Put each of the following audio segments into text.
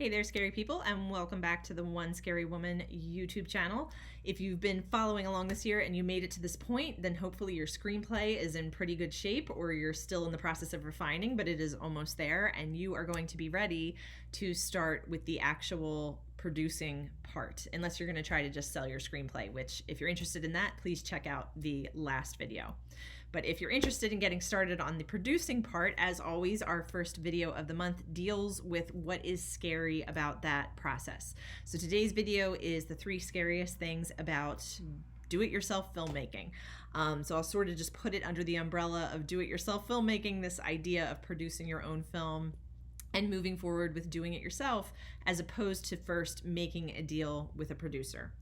Hey there, scary people, and welcome back to the One Scary Woman YouTube channel. If you've been following along this year and you made it to this point, then hopefully your screenplay is in pretty good shape, or you're still in the process of refining, but it is almost there, and you are going to be ready to start with the actual producing part, unless you're going to try to just sell your screenplay, which if you're interested in that, please check out the last video. But if you're interested in getting started on the producing part, as always, our first video of the month deals with what is scary about that process. So today's video is the 3 scariest things about do-it-yourself filmmaking. So I'll sort of just put it under the umbrella of do-it-yourself filmmaking, this idea of producing your own film and moving forward with doing it yourself, as opposed to first making a deal with a producer.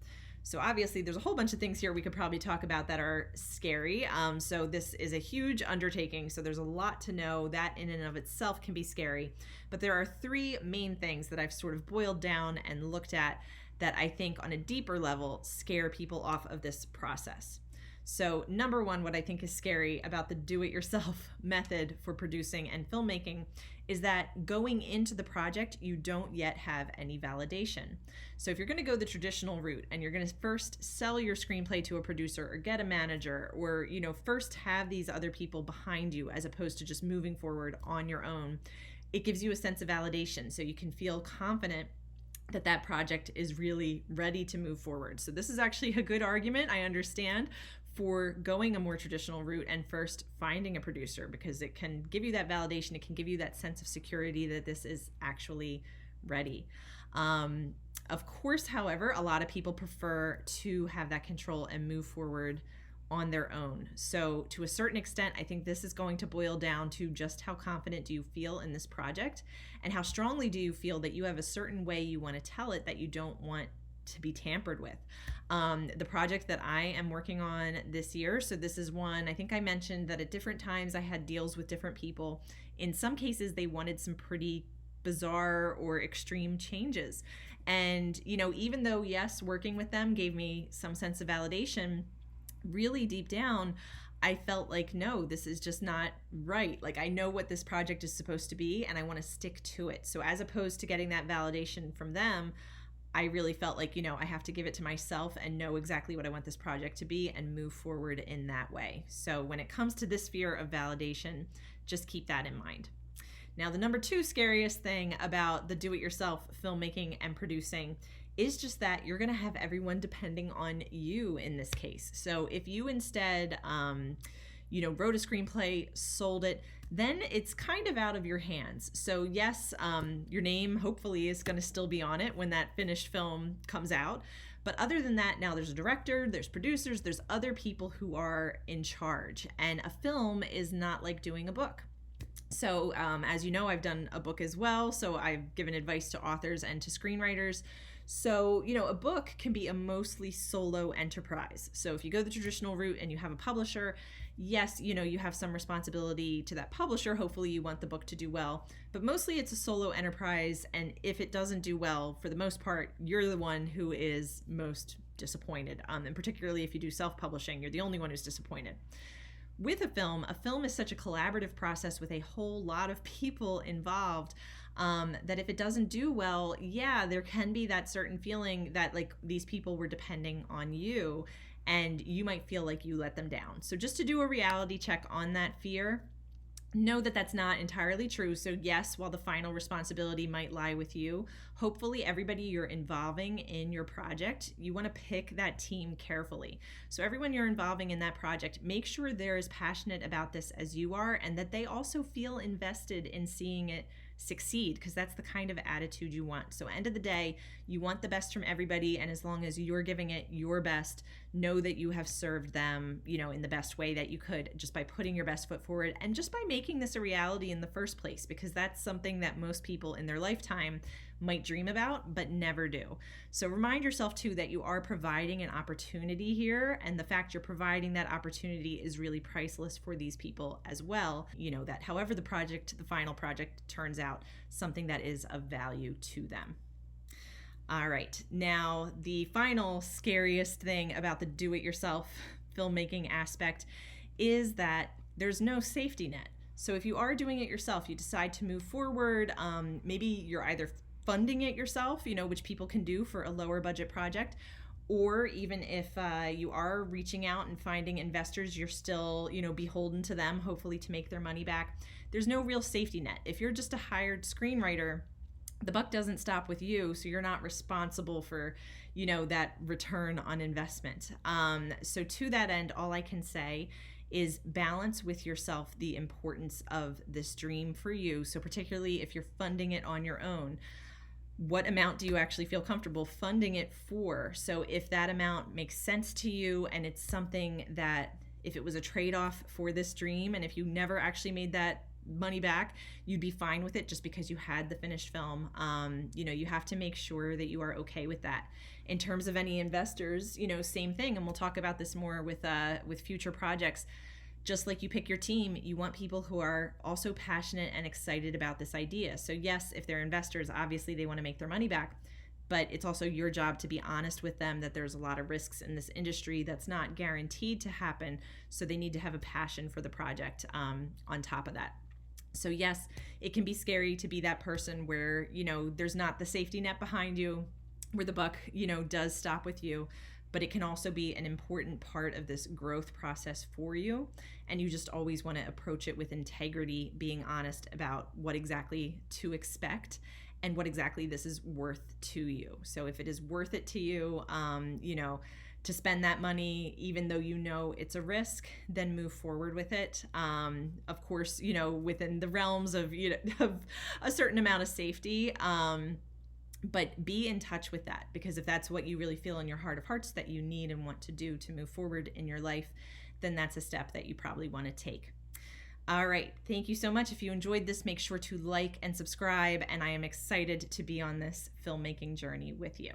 So obviously there's a whole bunch of things here we could probably talk about that are scary. So this is a huge undertaking, so there's a lot to know that in and of itself can be scary. But there are 3 main things that I've sort of boiled down and looked at that I think on a deeper level scare people off of this process. So number 1, what I think is scary about the do-it-yourself method for producing and filmmaking is that going into the project, you don't yet have any validation. So if you're going to go the traditional route and you're going to first sell your screenplay to a producer or get a manager, or first have these other people behind you as opposed to just moving forward on your own, it gives you a sense of validation so you can feel confident that that project is really ready to move forward. So this is actually a good argument, I understand, for going a more traditional route and first finding a producer, because it can give you that validation, it can give you that sense of security that this is actually ready. Of course, however, a lot of people prefer to have that control and move forward on their own. So to a certain extent, I think this is going to boil down to just how confident do you feel in this project, and how strongly do you feel that you have a certain way you want to tell it that you don't want to be tampered with. The project that I am working on this year, so this is one, I think I mentioned that at different times I had deals with different people. In some cases, they wanted some pretty bizarre or extreme changes. And, even though, yes, working with them gave me some sense of validation, really deep down, I felt like, no, this is just not right. Like, I know what this project is supposed to be and I want to stick to it. So as opposed to getting that validation from them, I really felt like, I have to give it to myself and know exactly what I want this project to be and move forward in that way. So when it comes to this fear of validation, just keep that in mind. Now, the number 2 scariest thing about the do-it-yourself filmmaking and producing is just that you're going to have everyone depending on you in this case. So if you instead, wrote a screenplay, sold it, then it's kind of out of your hands. So yes, your name hopefully is going to still be on it when that finished film comes out. But other than that, now there's a director, there's producers, there's other people who are in charge. And a film is not like doing a book. So as you know, I've done a book as well. So I've given advice to authors and to screenwriters. So, a book can be a mostly solo enterprise. So if you go the traditional route and you have a publisher, yes, you have some responsibility to that publisher. Hopefully you want the book to do well, but mostly it's a solo enterprise. And if it doesn't do well, for the most part, you're the one who is most disappointed. And particularly if you do self-publishing, you're the only one who's disappointed. With a film is such a collaborative process with a whole lot of people involved, that if it doesn't do well, yeah, there can be that certain feeling that like these people were depending on you and you might feel like you let them down. So just to do a reality check on that fear, know that that's not entirely true. So yes, while the final responsibility might lie with you, hopefully everybody you're involving in your project, you want to pick that team carefully. So everyone you're involving in that project, make sure they're as passionate about this as you are, and that they also feel invested in seeing it succeed, because that's the kind of attitude you want. So end of the day, you want the best from everybody, and as long as you're giving it your best, know that you have served them, in the best way that you could, just by putting your best foot forward and just by making this a reality in the first place, because that's something that most people in their lifetime might dream about but never do. So remind yourself too that you are providing an opportunity here, and the fact you're providing that opportunity is really priceless for these people as well. That however the final project turns out, something that is of value to them. All right, now the final scariest thing about the do-it-yourself filmmaking aspect is that there's no safety net. So if you are doing it yourself, you decide to move forward, maybe you're either funding it yourself, which people can do for a lower budget project, or even if you are reaching out and finding investors, you're still, beholden to them, hopefully to make their money back. There's no real safety net. If you're just a hired screenwriter, the buck doesn't stop with you, so you're not responsible for, that return on investment. So to that end, all I can say is balance with yourself the importance of this dream for you. So particularly if you're funding it on your own, what amount do you actually feel comfortable funding it for? So if that amount makes sense to you, and it's something that, if it was a trade-off for this dream, and if you never actually made that money back, you'd be fine with it just because you had the finished film. You have to make sure that you are okay with that. In terms of any investors, same thing, and we'll talk about this more with future projects. Just like you pick your team, you want people who are also passionate and excited about this idea. So yes, if they're investors, obviously they want to make their money back, but it's also your job to be honest with them that there's a lot of risks in this industry that's not guaranteed to happen. So they need to have a passion for the project on top of that. So yes, it can be scary to be that person where, there's not the safety net behind you, where the buck, does stop with you. But it can also be an important part of this growth process for you. And you just always want to approach it with integrity, being honest about what exactly to expect and what exactly this is worth to you. So if it is worth it to you, to spend that money, even though it's a risk, then move forward with it. Of course, within the realms of, of a certain amount of safety. But be in touch with that, because if that's what you really feel in your heart of hearts that you need and want to do to move forward in your life, then that's a step that you probably want to take. All right. Thank you so much. If you enjoyed this, make sure to like and subscribe. And I am excited to be on this filmmaking journey with you.